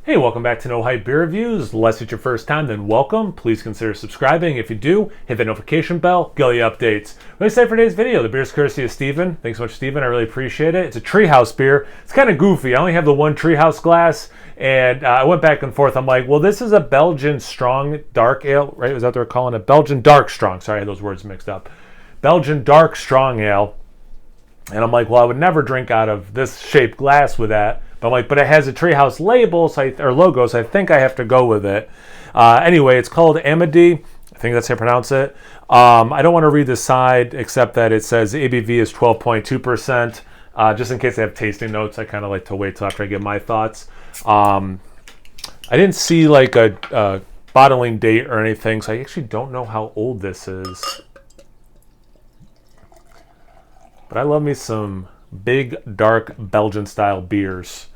Hey, welcome back to No Hype Beer Reviews. Unless it's your first time, then welcome. Please consider subscribing. If you do, hit the notification bell, get all the updates. What say for today's video? The beer's courtesy of Steven. Thanks so much, Steven. I really appreciate it. It's a Treehouse beer. It's kind of goofy. I only have the one Treehouse glass, and I went back and forth. I'm like, well, this is a Belgian strong dark ale, right? Was that what they're calling it? Belgian dark strong. Sorry, I had those words mixed up. Belgian dark strong ale. And I'm like, well, I would never drink out of this shaped glass with that. But I'm like, but it has a Treehouse label, or logo, so I think I have to go with it. Anyway, it's called Amedee. I think that's how you pronounce it. I don't want to read the side, except that it says ABV is 12.2%. Just in case they have tasting notes, I kind of like to wait till after I get my thoughts. I didn't see like a bottling date or anything, so I actually don't know how old this is. But I love me some big, dark Belgian-style beers.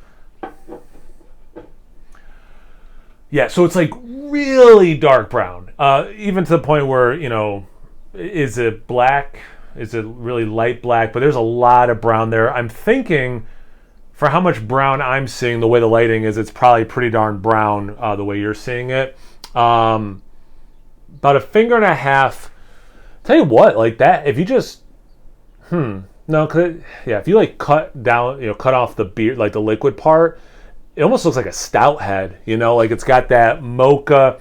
Yeah, so it's like really dark brown. Even to the point where, you know, is it black? Is it really light black? But there's a lot of brown there. I'm thinking for how much brown I'm seeing, the way the lighting is, it's probably pretty darn brown the way you're seeing it. About a finger and a half. Tell you what, like that, if you just... No, if you like cut down, cut off the beer, like the liquid part, it almost looks like a stout head, like it's got that mocha.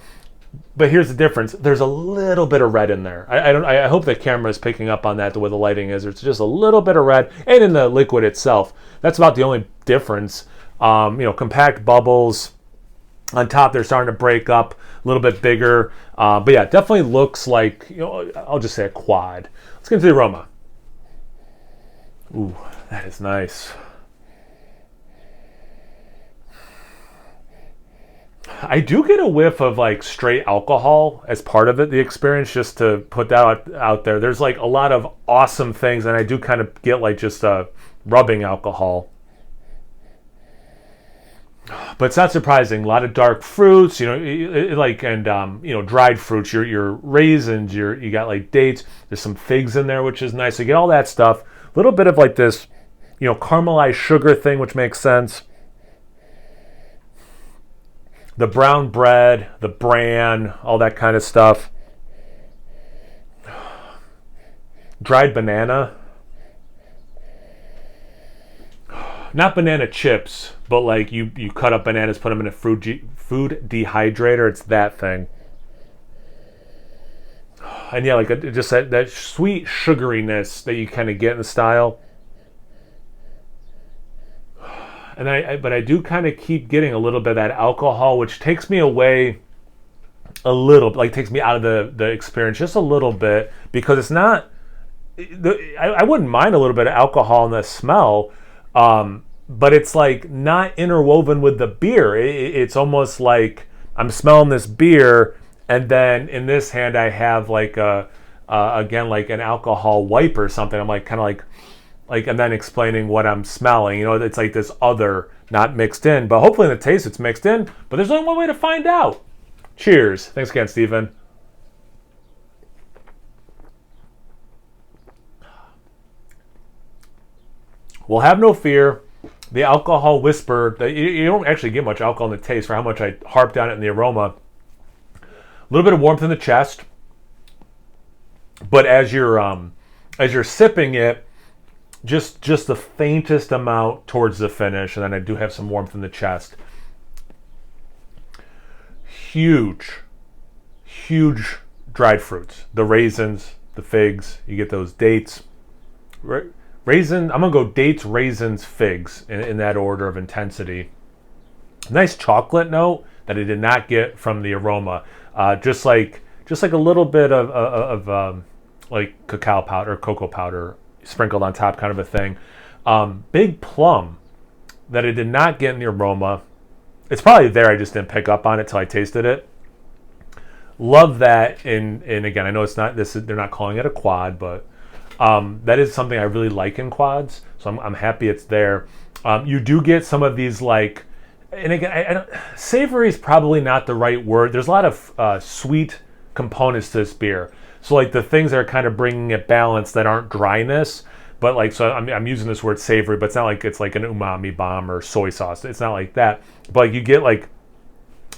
But here's the difference: there's a little bit of red in there. I hope the camera is picking up on that the way the lighting is. There's just a little bit of red, and in the liquid itself. That's about the only difference. Compact bubbles on top. They're starting to break up a little bit bigger. But yeah, definitely looks like I'll just say a quad. Let's get into the aroma. Ooh, that is nice. I do get a whiff of like straight alcohol as part of it, the experience, just to put that out there. There's like a lot of awesome things, and I do kind of get like just a rubbing alcohol. But it's not surprising. A lot of dark fruits, dried fruits. Your raisins, you got like dates. There's some figs in there, which is nice. So you get all that stuff. A little bit of like this, caramelized sugar thing, which makes sense. The brown bread, the bran, all that kind of stuff. Dried banana. Not banana chips, but like you cut up bananas, put them in a food dehydrator. It's that thing. And yeah, like just that sweet sugariness that you kind of get in the style. And but I do kind of keep getting a little bit of that alcohol, which takes me away a little, like takes me out of the experience just a little bit, because it's not. I wouldn't mind a little bit of alcohol in the smell, but it's like not interwoven with the beer. It's almost like I'm smelling this beer. And then in this hand, I have like again, like an alcohol wipe or something. I'm like kind of like, and then explaining what I'm smelling. It's like this other, not mixed in. But hopefully in the taste, it's mixed in. But there's only one way to find out. Cheers. Thanks again, Steven. Well, have no fear. The alcohol whisper, you don't actually get much alcohol in the taste for how much I harped on it in the aroma. A little bit of warmth in the chest, but as you're sipping it, just the faintest amount towards the finish, and then I do have some warmth in the chest. Huge dried fruits, the raisins, the figs. You get those dates, raisin. I'm gonna go dates, raisins, figs in that order of intensity. Nice chocolate note that I did not get from the aroma. Just like a little bit of like cacao powder or cocoa powder sprinkled on top, kind of a thing. Big plum that I did not get in the aroma. It's probably there. I just didn't pick up on it till I tasted it. Love that. And again, I know it's not this. They're not calling it a quad, but that is something I really like in quads. So I'm happy it's there. You do get some of these like. And again, savory is probably not the right word. There's a lot of sweet components to this beer. So like the things that are kind of bringing it balance that aren't dryness, but like, so I'm using this word savory, but it's not like it's like an umami bomb or soy sauce. It's not like that. But like you get like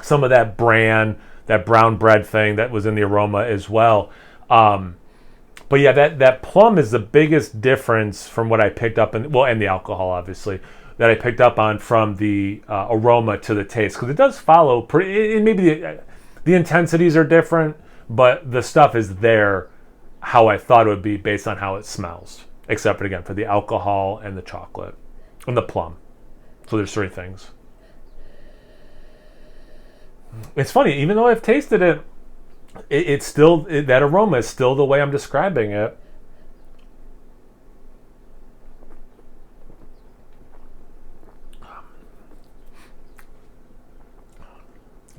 some of that bran, that brown bread thing that was in the aroma as well. But yeah, that plum is the biggest difference from what I picked up, and the alcohol obviously, that I picked up on from the aroma to the taste, because it does follow pretty. Maybe the intensities are different, but the stuff is there how I thought it would be based on how it smells, except for, again, for the alcohol and the chocolate and the plum. So there's three things. It's funny, even though I've tasted it, it's still, that aroma is still the way I'm describing it.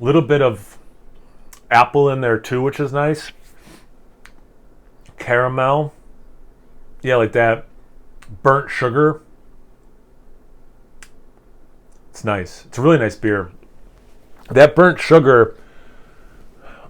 A little bit of apple in there too, which is nice. Caramel. Yeah, like that. Burnt sugar. It's nice. It's a really nice beer. That burnt sugar,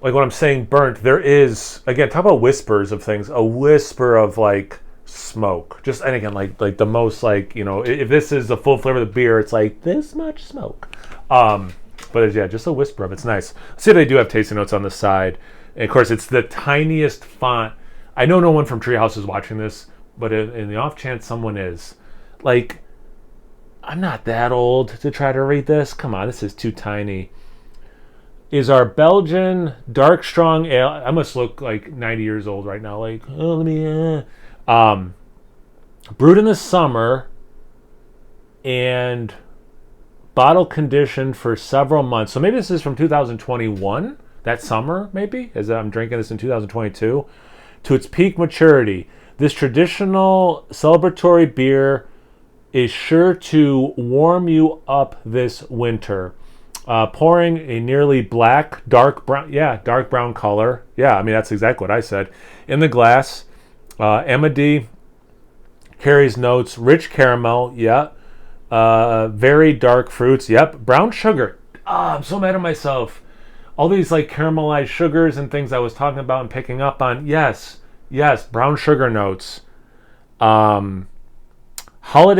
like when I'm saying burnt, there is, again, talk about whispers of things, a whisper of like smoke. Just, and again, like the most, like, you know, if this is the full flavor of the beer, it's like this much smoke. But it's, yeah, just a whisper of it. It's nice. See, they do have tasting notes on the side. And of course, it's the tiniest font. I know no one from Treehouse is watching this, but in the off chance someone is, like, I'm not that old to try to read this. Come on, this is too tiny. Is our Belgian dark strong ale. I must look like 90 years old right now. Like, oh, let me. Brewed in the summer and bottle conditioned for several months. So maybe this is from 2021, that summer, maybe, as I'm drinking this in 2022, to its peak maturity. This traditional celebratory beer is sure to warm you up this winter. Pouring a nearly black, dark brown color. Yeah, I mean, that's exactly what I said. In the glass, Amedee carries notes, rich caramel, yeah. Very dark fruits, yep. Brown sugar. I'm so mad at myself. All these like caramelized sugars and things I was talking about and picking up on. Yes, brown sugar notes. Holiday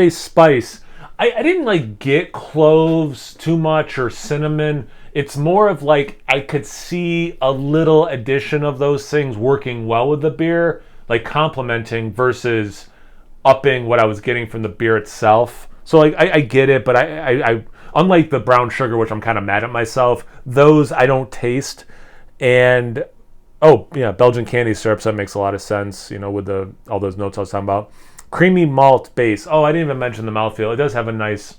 spice. I didn't like get cloves too much or cinnamon. It's more of like I could see a little addition of those things working well with the beer, like complementing versus upping what I was getting from the beer itself. So like I get it, but I unlike the brown sugar, which I'm kind of mad at myself, those I don't taste. And oh yeah, Belgian candy syrups, that makes a lot of sense, you know, with all those notes I was talking about. Creamy malt base. Oh, I didn't even mention the mouthfeel. It does have a nice,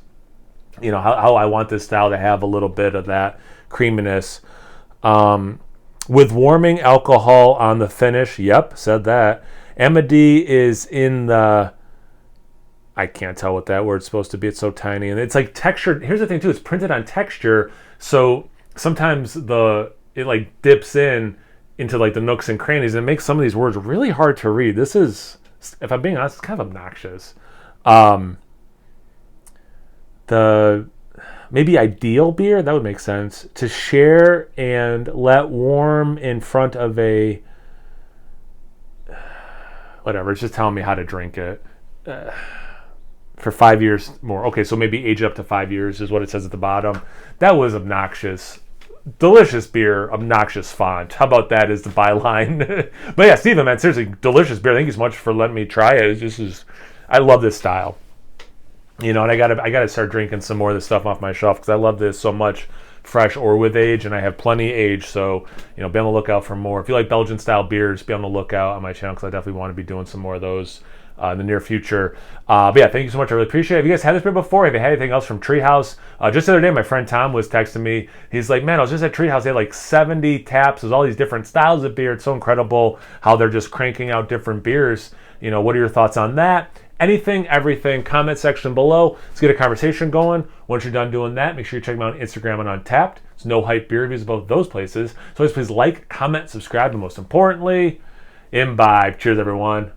you know, how I want this style to have a little bit of that creaminess. With warming alcohol on the finish. Yep, said that. Amedee is in the, I can't tell what that word's supposed to be. It's so tiny. And it's like textured. Here's the thing too, it's printed on texture. So sometimes it like dips into like the nooks and crannies, and it makes some of these words really hard to read. This is, if I'm being honest, it's kind of obnoxious. The maybe ideal beer, that would make sense, to share and let warm in front of a whatever. It's just telling me how to drink it for 5 years more. Okay, so maybe age up to 5 years is what it says at the bottom. That was obnoxious. Delicious beer, obnoxious font. How about that as the byline? But yeah, Steven, man, seriously, delicious beer. Thank you so much for letting me try it. I love this style. You know, and I gotta start drinking some more of this stuff off my shelf because I love this so much, fresh or with age, and I have plenty age. So, you know, be on the lookout for more. If you like Belgian style beers, be on the lookout on my channel because I definitely want to be doing some more of those in the near future. But yeah, thank you so much. I really appreciate it. Have you guys had this beer before? Have you had anything else from Treehouse? Just the other day, my friend Tom was texting me. He's like, man, I was just at Treehouse. They had like 70 taps. There's all these different styles of beer. It's so incredible how they're just cranking out different beers. You know, what are your thoughts on that? Anything, everything, comment section below. Let's get a conversation going. Once you're done doing that, make sure you check me out on Instagram and on Tapped. It's No Hype Beer Reviews, both those places. So please like, comment, subscribe, and most importantly, imbibe. Cheers, everyone.